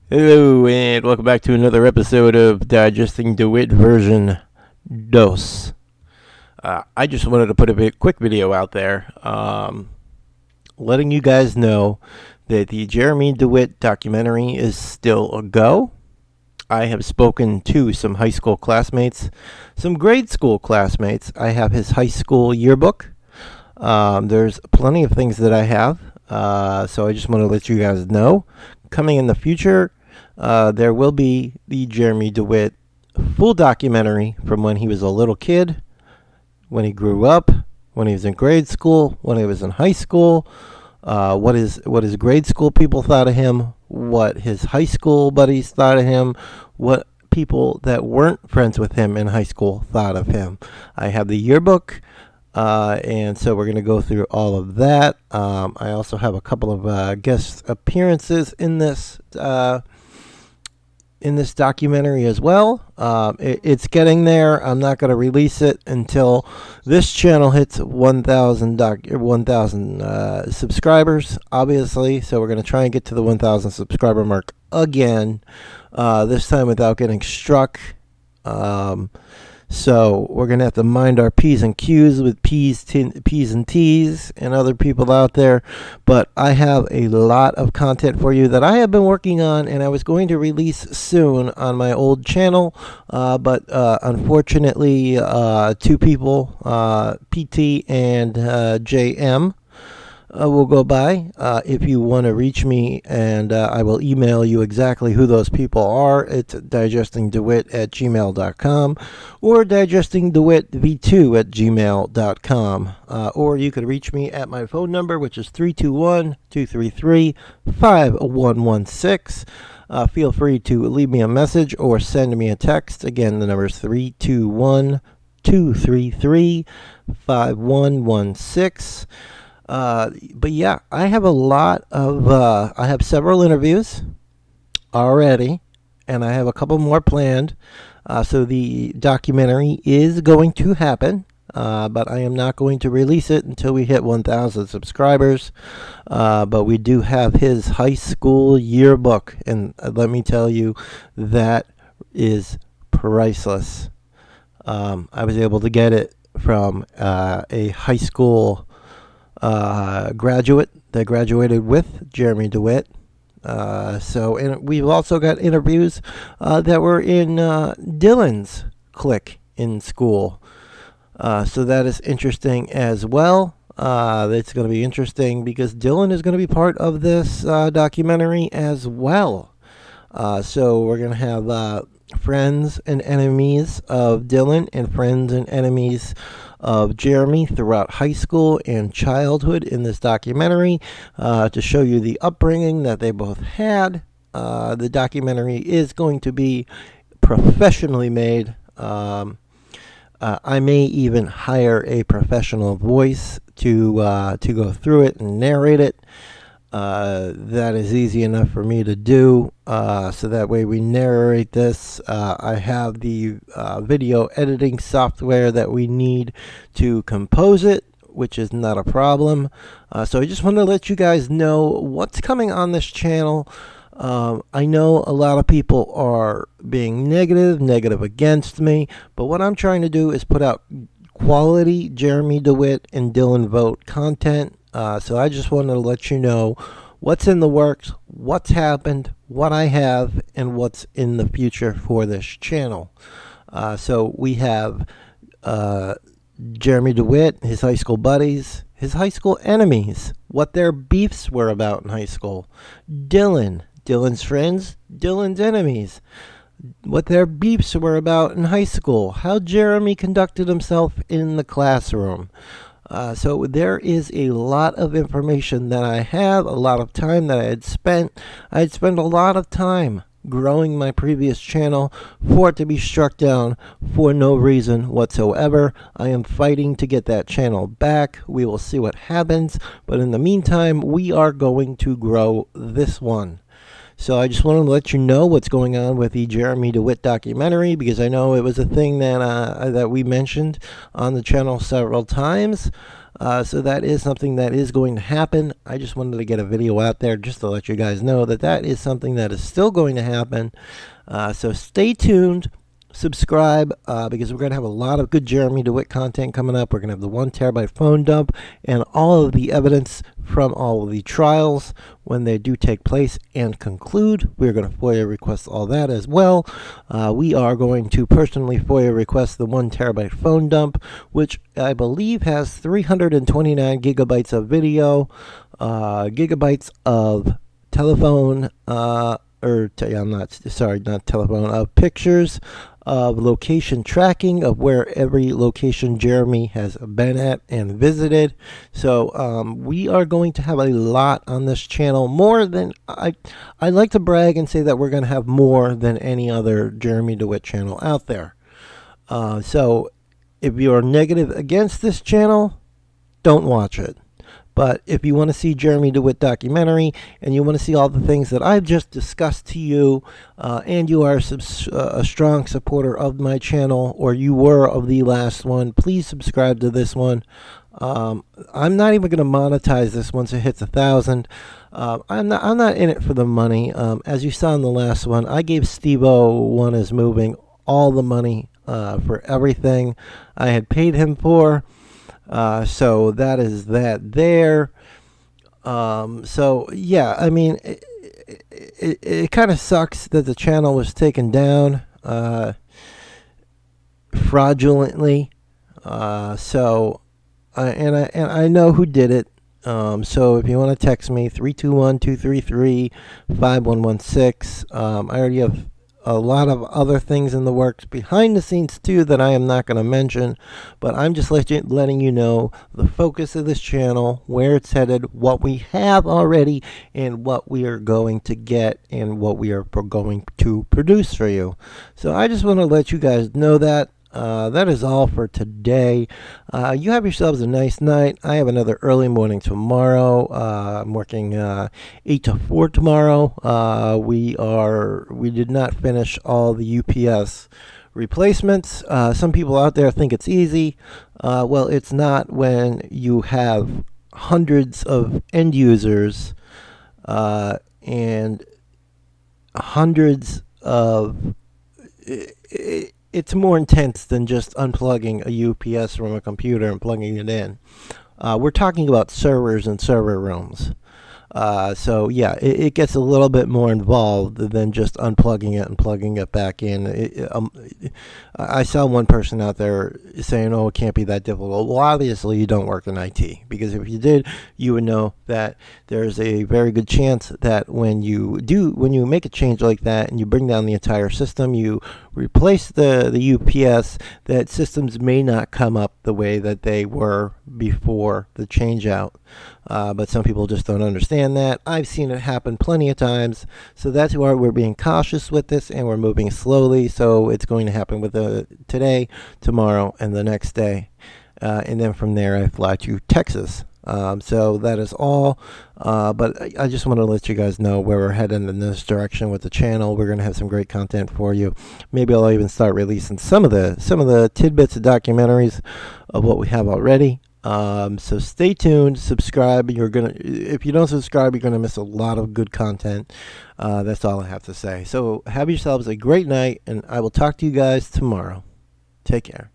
Hello, and welcome back to another episode of Digesting Dewitte version dos. I just wanted to put a quick video out there, letting you guys know that the Jeremy Dewitte documentary is still a go. I have spoken to some high school classmates, some grade school classmates. I have his high school yearbook. There's plenty of things that I have, so I just want to let you guys know. Coming in the future, there will be the Jeremy Dewitte full documentary from when he was a little kid, when he grew up, when he was in grade school, when he was in high school, what his grade school people thought of him, what his high school buddies thought of him, what people that weren't friends with him in high school thought of him. I have the yearbook. And so we're going to go through all of that. I also have a couple of guest appearances in this documentary as well. It's getting there. I'm not going to release it until this channel hits 1,000 subscribers, obviously. So we're going to try and get to the 1,000 subscriber mark again, this time without getting struck. So we're going to have to mind our P's and Q's with P's and T's and other people out there. But I have a lot of content for you that I have been working on, and I was going to release soon on my old channel. But unfortunately, two people, PT and JM, will go by. If you want to reach me, and I will email you exactly who those people are. It's digestingdewitte@gmail.com or digestingdewittv2@gmail.com. Or you could reach me at my phone number, which is 321-233-5116. Feel free to leave me a message or send me a text. Again, the number is 321-233-5116. But yeah, I have I have several interviews already, and I have a couple more planned. So the documentary is going to happen, but I am not going to release it until we hit 1,000 subscribers. But we do have his high school yearbook, and let me tell you, that is priceless. I was able to get it from a high school graduate that graduated with Jeremy Dewitte. And we've also got interviews that were in Dylan's clique in school. So that is interesting as well. It's going to be interesting because Dylan is going to be part of this documentary as well. So we're going to have friends and enemies of Dylan and friends and enemies of Jeremy throughout high school and childhood in this documentary, to show you the upbringing that they both had. The documentary is going to be professionally made. I may even hire a professional voice to go through it and narrate it. That is easy enough for me to do, so that way we narrate this. I have the video editing software that we need to compose it, which is not a problem. So I just want to let you guys know what's coming on this channel. I know a lot of people are being negative against me, but what I'm trying to do is put out quality Jeremy Dewitte and Dylan Vogt content. So I just wanted to let you know what's in the works, what's happened, what I have, and what's in the future for this channel. So we have Jeremy Dewitte, his high school buddies, his high school enemies, what their beefs were about in high school. Dylan's friends, Dylan's enemies, what their beefs were about in high school, how Jeremy conducted himself in the classroom. So there is a lot of information that I have, a lot of time that I had spent. I had spent a lot of time growing my previous channel for it to be struck down for no reason whatsoever. I am fighting to get that channel back. We will see what happens, but in the meantime, we are going to grow this one. So I just wanted to let you know what's going on with the Jeremy Dewitte documentary, because I know it was a thing that we mentioned on the channel several times. So that is something that is going to happen. I just wanted to get a video out there just to let you guys know that that is something that is still going to happen. So stay tuned. Subscribe, because we're going to have a lot of good Jeremy Dewitte content coming up. We're going to have the 1 terabyte phone dump and all of the evidence from all of the trials when they do take place and conclude. We're going to FOIA request all that as well. We are going to personally FOIA request the 1 terabyte phone dump, which I believe has 329 gigabytes of video, gigabytes of telephone, not telephone, of pictures, of location tracking of where every location Jeremy has been at and visited. So we are going to have a lot on this channel, more than I like to brag and say that we're going to have more than any other Jeremy Dewitte channel out there. So if you are negative against this channel, don't watch it. But if you want to see Jeremy Dewitte documentary and you want to see all the things that I've just discussed to you, and you are a strong supporter of my channel, or you were of the last one, please subscribe to this one. I'm not even going to monetize this once it hits 1,000. I'm not in it for the money. As you saw in the last one, I gave Steve-O, One Is Moving, all the money for everything I had paid him for. So that is that there. So yeah, I mean, it kind of sucks that the channel was taken down fraudulently. So I know who did it. So if you want to text me, 321-233-5116. I already have a lot of other things in the works behind the scenes too that I am not going to mention, but I'm just letting you know the focus of this channel, where it's headed, what we have already, and what we are going to get, and what we are going to produce for you. So I just want to let you guys know that. That is all for today. You have yourselves a nice night. I have another early morning tomorrow. I'm working 8 to 4 tomorrow. We did not finish all the UPS replacements. Some people out there think it's easy. Well, it's not when you have hundreds of end users and hundreds of... It's more intense than just unplugging a UPS from a computer and plugging it in. We're talking about servers and server rooms. So yeah, it gets a little bit more involved than just unplugging it and plugging it back in. I saw one person out there saying, "Oh, it can't be that difficult." Well, obviously you don't work in IT, because if you did, you would know that there's a very good chance that when you make a change like that and you bring down the entire system, you replace the UPS, that systems may not come up the way that they were before the change out. But some people just don't understand that. I've seen it happen plenty of times. So that's why we're being cautious with this, and we're moving slowly. So it's going to happen with today, tomorrow, and the next day. And then from there, I fly to Texas. So that is all. But I just want to let you guys know where we're heading in this direction with the channel. We're going to have some great content for you. Maybe I'll even start releasing some of the tidbits of documentaries of what we have already. So stay tuned, subscribe. If you don't subscribe, you're gonna miss a lot of good content. That's all I have to say. So have yourselves a great night, and I will talk to you guys tomorrow. Take care.